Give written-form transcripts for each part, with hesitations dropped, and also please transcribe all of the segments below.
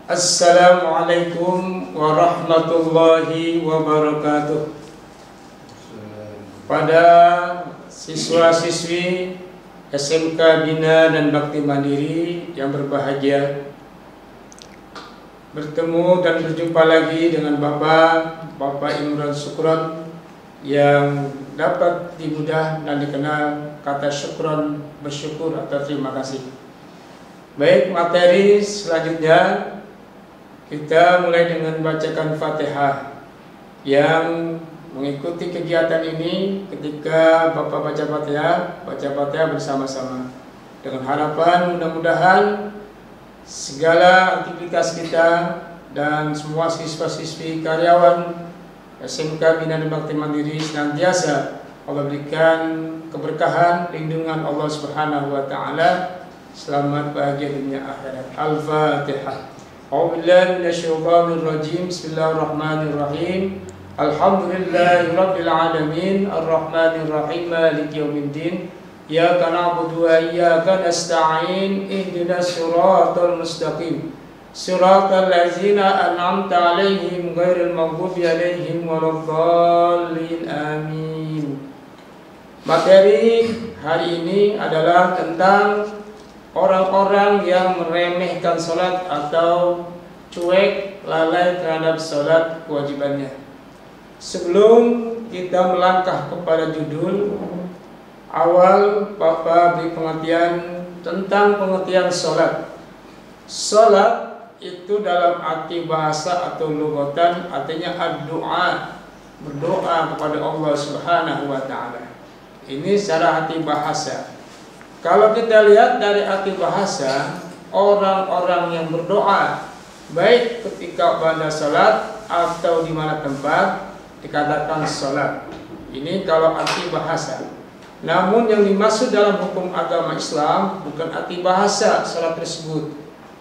Assalamualaikum warahmatullahi wabarakatuh. Pada siswa-siswi SMK Bina dan Bakti Mandiri yang berbahagia, bertemu dan berjumpa lagi dengan Bapak Imran Syukron yang dapat dimudah dan dikenal kata syukron, bersyukur atau terima kasih. Baik, materi selanjutnya kita mulai dengan bacakan Fatihah. Yang mengikuti kegiatan ini ketika Bapak baca Fatihah bersama-sama, dengan harapan mudah-mudahan segala aktivitas kita dan semua siswa-siswi karyawan SMK Bina dan Bakti Mandiri senantiasa Allah berikan keberkahan, lindungan Allah Subhanahu wa taala, selamat bahagia dunia akhirat. Al-Fatihah. A'udzubillahi minasyaitonir rajim. Bismillahirrahmanirrahim. Alhamdulillahirabbil alamin, arrahmanir rahim, maliki yaumiddin. Iyyaka na'budu wa iyyaka nasta'in. Ihdinas siratal mustaqim. Siratal ladzina an'amta 'alaihim ghairil maghdubi 'alaihim waladdallin. Amin. Materi hari ini adalah tentang orang-orang yang meremehkan sholat atau cuek, lalai terhadap sholat kewajibannya. Sebelum kita melangkah kepada judul, awal Bapak beri pengertian tentang pengertian sholat. Sholat itu dalam arti bahasa atau lugatan artinya ad-du'a, berdoa kepada Allah Subhanahu wa taala. Ini secara arti bahasa. Kalau kita lihat dari arti bahasa, orang-orang yang berdoa baik ketika pada salat atau di mana tempat dikatakan salat. Ini kalau arti bahasa. Namun yang dimaksud dalam hukum agama Islam bukan arti bahasa salat tersebut,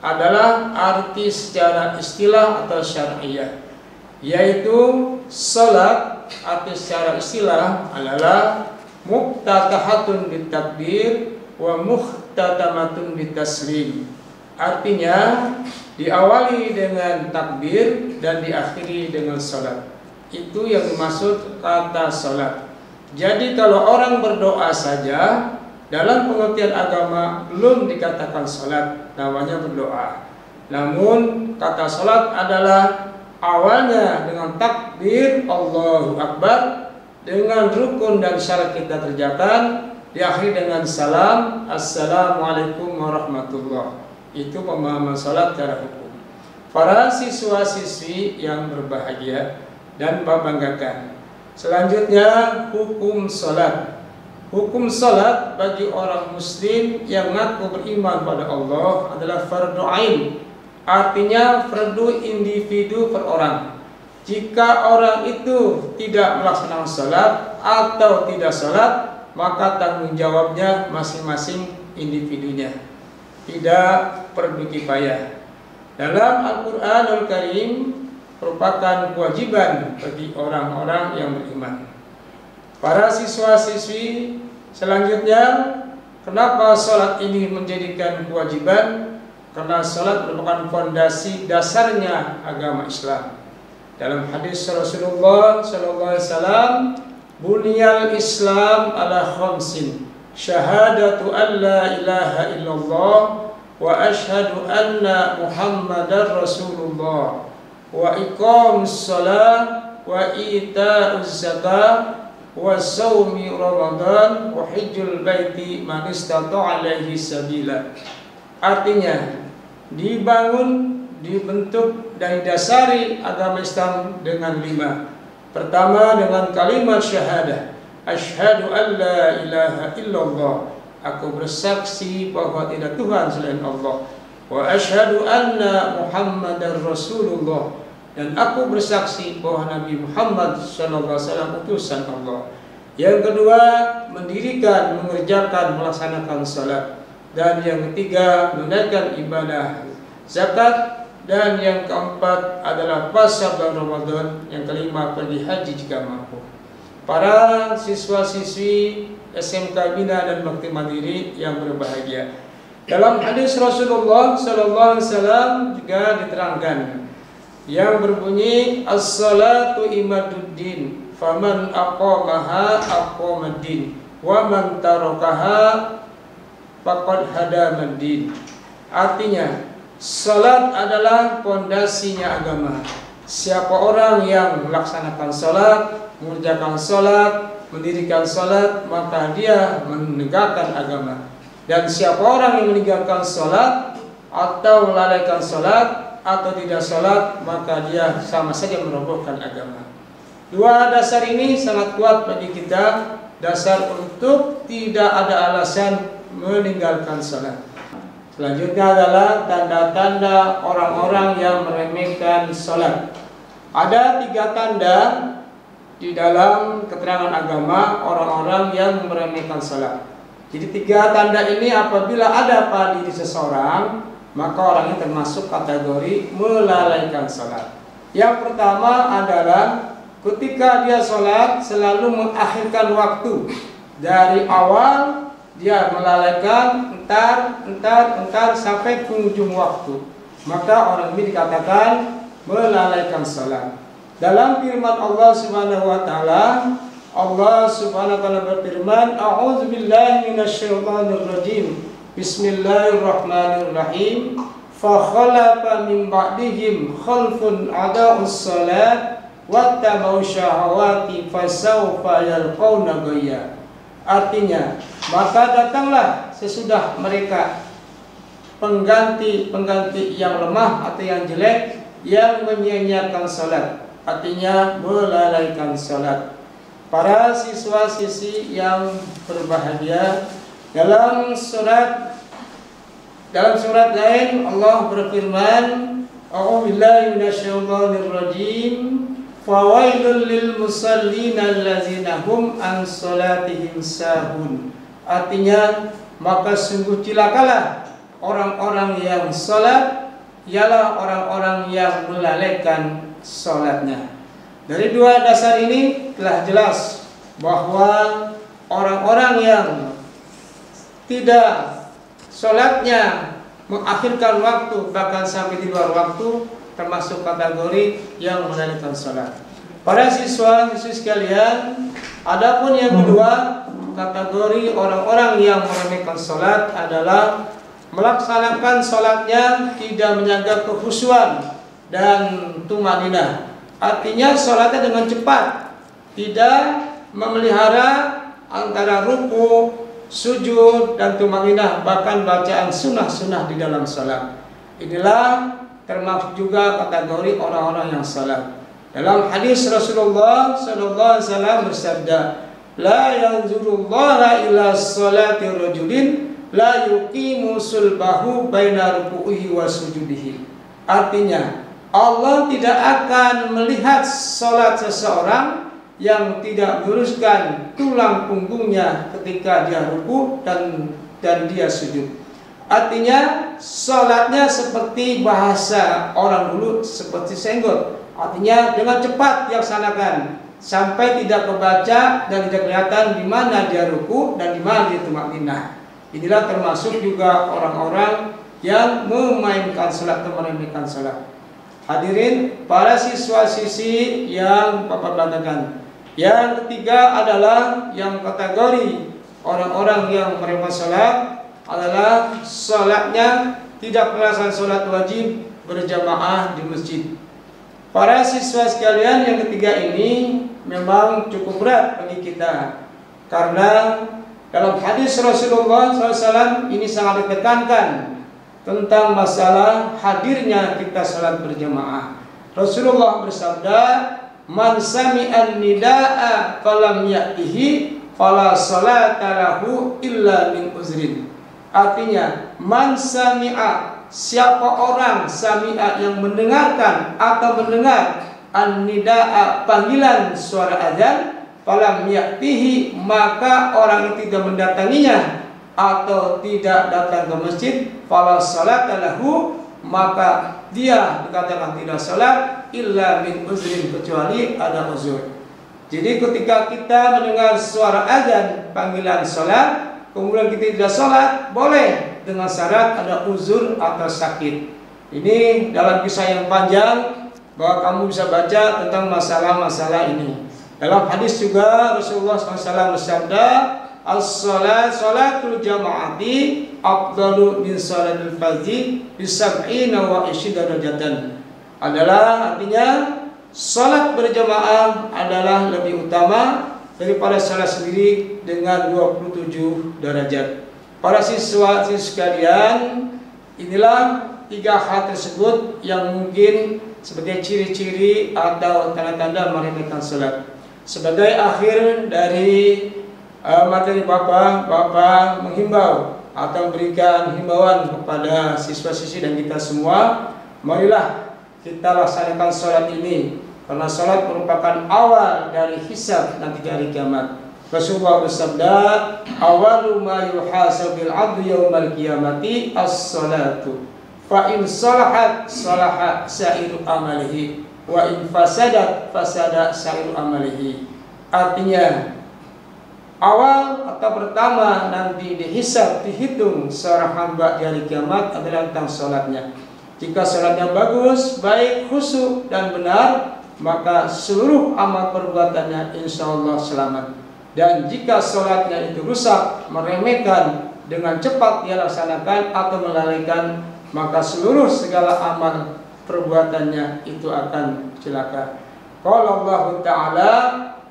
adalah arti secara istilah atau syar'iyah, yaitu salat arti secara istilah adalah muftatahatun bitakbir wa muhtatamatun bitaslim. Artinya diawali dengan takbir dan diakhiri dengan salat. Itu yang dimaksud kata salat. Jadi kalau orang berdoa saja dalam pengertian agama belum dikatakan salat, namanya berdoa. Namun kata salat adalah awalnya dengan takbir Allahu Akbar, dengan rukun dan syarat kita kerjakan, diakhiri dengan salam, assalamualaikum warahmatullah. Itu pemahaman salat secara hukum. Para siswa-siswi yang berbahagia dan banggakan. Selanjutnya hukum salat. Hukum salat bagi orang muslim yang mengaku beriman pada Allah adalah fardu ain. Artinya fardu individu per orang. Jika orang itu tidak melaksanakan salat atau tidak salat, maka tanggung jawabnya masing-masing individunya, tidak perlu kifayah. Dalam Al-Quranul Karim merupakan kewajiban bagi orang-orang yang beriman. Para siswa-siswi selanjutnya, kenapa salat ini menjadikan kewajiban? Karena salat merupakan fondasi dasarnya agama Islam. Dalam hadis Rasulullah SAW, Bunyal Islam ala khamsin, syahadatu an la ilaha illallah wa ashhadu anna Muhammadar Rasulullah wa iqamus shalah wa ita'uz zakah wa shaumi Ramadan wa hajjul baiti man istata'a ilaihi sabila. Artinya dibangun, dibentuk dan didasari agama Islam dengan 5. Pertama dengan kalimat syahadah, asyhadu an la ilaha illallah, aku bersaksi bahwa tidak Tuhan selain Allah, wa asyhadu anna Muhammadar Rasulullah, dan aku bersaksi bahwa Nabi Muhammad SAW utusan Allah. Yang kedua, mendirikan, mengerjakan, melaksanakan salat. Dan yang ketiga, menunaikan ibadah zakat dan yang keempat adalah puasa bulan Ramadan, yang kelima pergi haji jika mampu. Para siswa-siswi SMK Bina dan Bakti Mandiri yang berbahagia, dalam hadis Rasulullah sallallahu alaihi wasallam juga diterangkan yang berbunyi as-salatu imaduddin faman aqamaha aqamaddin wa man tarakaha faqad hadamaddin. Artinya, salat adalah pondasinya agama. Siapa orang yang melaksanakan salat, mengerjakan salat, mendirikan salat, maka dia menegakkan agama. Dan siapa orang yang meninggalkan salat atau melalaikan salat atau tidak salat, maka dia sama saja merobohkan agama. Dua dasar ini sangat kuat bagi kita, dasar untuk tidak ada alasan meninggalkan salat. Selanjutnya adalah tanda-tanda orang-orang yang meremehkan salat. Ada 3 tanda di dalam keterangan agama orang-orang yang meremehkan salat. Jadi 3 tanda ini apabila ada pada diri seseorang, maka orangnya termasuk kategori melalaikan salat. Yang pertama adalah ketika dia salat selalu mengakhirkan waktu. Dari awal dia melalaikan entar sampai penghujung waktu, maka orang ini dikatakan melalaikan salat. Dalam firman Allah Subhanahu wa taala, Allah Subhanahu wa taala berfirman, a'udzubillahi minasyaitonir rajim. Bismillahirrahmanirrahim. Fa khalafa min ba'dihim khalfun adaa'us salat wattaba'u syahawati fasawfa yalqawna ghayya. Artinya, maka datanglah sesudah mereka pengganti yang lemah atau yang jelek, yang menyia-nyiakan salat, artinya melalaikan salat. Para siswa-siswi yang berbahagia, dalam surat lain Allah berfirman, a'udzubillahi minasyaitonir rajim. Fawailul lil musallin allazina hum an salatihim sahun. Artinya, maka sungguh celakalah orang-orang yang salat, ialah orang-orang yang melalaikan salatnya. Dari 2 dasar ini telah jelas bahwa orang-orang yang tidak salatnya mengakhirkan waktu bahkan sampai di luar waktu termasuk kategori yang melalaikan salat. Para siswa-siswi sekalian, adapun yang kedua, kategori orang-orang yang meremehkan salat adalah melaksanakan salatnya tidak menjaga kekhusyuan dan tumaninah. Artinya salatnya dengan cepat, tidak memelihara antara ruku, sujud dan tumaninah, bahkan bacaan sunnah-sunnah di dalam salat. Inilah termasuk juga kategori orang-orang yang salat. Dalam hadis Rasulullah sallallahu alaihi wasallam bersabda, la yanzurullaha ila salati rajulin la yuqimu sulbahu baina ruku'ihi wa sujudihi. Artinya, Allah tidak akan melihat salat seseorang yang tidak meluruskan tulang punggungnya ketika dia ruku dan dia sujud. Artinya, salatnya seperti bahasa orang dulu seperti senggot. Artinya dengan cepat dilaksanakan sampai tidak kebaca dan tidak kelihatan di mana dia ruku dan di mana dia tumakninah. Inilah termasuk juga orang-orang yang memainkan salat atau meremehkan salat. Hadirin para siswa-siswi yang Bapak banggakan. Yang ketiga adalah yang kategori orang-orang yang meremehkan salat adalah salatnya tidak melaksanakan salat wajib berjamaah di masjid. Para siswa sekalian, yang ketiga ini memang cukup berat bagi kita, karena dalam hadis Rasulullah SAW ini sangat ditekankan tentang masalah hadirnya kita salat berjamaah. Rasulullah bersabda, man sami'an nida'a falam ya'tihi fala salata lahu illa min uzrin. Artinya, man sami'a, siapa orang sami'a yang mendengarkan atau mendengar an-nida'a, panggilan suara azan, falam ya'tihi, maka orang yang tidak mendatanginya atau tidak datang ke masjid, fala salata lahu, maka dia dikatakan tidak sholat illa min uzrin, kecuali ada uzur. Jadi ketika kita mendengar suara azan panggilan sholat, kemudian kita tidak sholat, boleh dengan syarat ada uzur atau sakit. Ini dalam kisah yang panjang bahwa kamu bisa baca tentang masalah-masalah ini. Dalam hadis juga Rasulullah SAW bersabda, as-sholatul jama'ati afdalu min sholatil fardhi bi-sab'ina wa 20 darajatan. Adalah artinya sholat berjamaah adalah lebih utama daripada sholat sendiri dengan 27 derajat. Para siswa sekalian, inilah 3 hal tersebut yang mungkin sebagai ciri-ciri atau tanda-tanda meremehkan sholat. Sebagai akhir dari materi Bapak menghimbau atau memberikan himbauan kepada siswa-siswi dan kita semua, marilah kita laksanakan sholat ini, karena sholat merupakan awal dari hisab nanti dari kiamat. Rasulullah bersabda, awalu ma yuhasabil abdu yaumal qiyamati as-salatu, fa in salahat salaha sa'iru amalihi, wa in fasadat fasada sa'iru amalihi. Artinya awal atau pertama nanti dihisab, dihitung seorang hamba di hari kiamat adalah tentang sholatnya. Jika sholatnya bagus, baik, khusyuk dan benar, maka seluruh amal perbuatannya insya Allah selamat. Dan jika sholatnya itu rusak, meremehkan, dengan cepat dia laksanakan atau melalaikan, maka seluruh segala amal perbuatannya itu akan celaka. Qala Allah Ta'ala,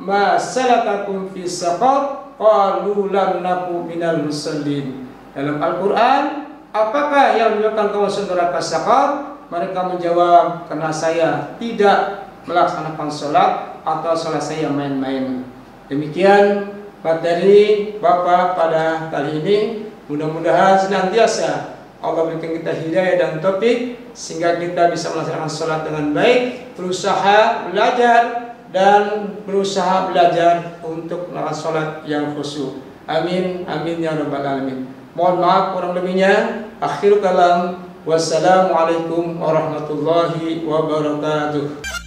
ma salakakum fi saqar, qalu lam naku minal musallin. Dalam Al-Quran, apakah yang menyebabkan kamu masuk neraka saqar? Mereka menjawab, karena saya tidak melaksanakan sholat atau sholat saya main-main. Demikian materi Bapak pada kali ini. Mudah-mudahan senantiasa Allah berikan kita hidayah dan taufik sehingga kita bisa melaksanakan sholat dengan baik, berusaha belajar dan berusaha belajar untuk melakukan sholat yang khusyuk. Amin, amin ya rabbal alamin. Mohon maaf kurang lebihnya. Akhir kalam, wassalamualaikum warahmatullahi wabarakatuh.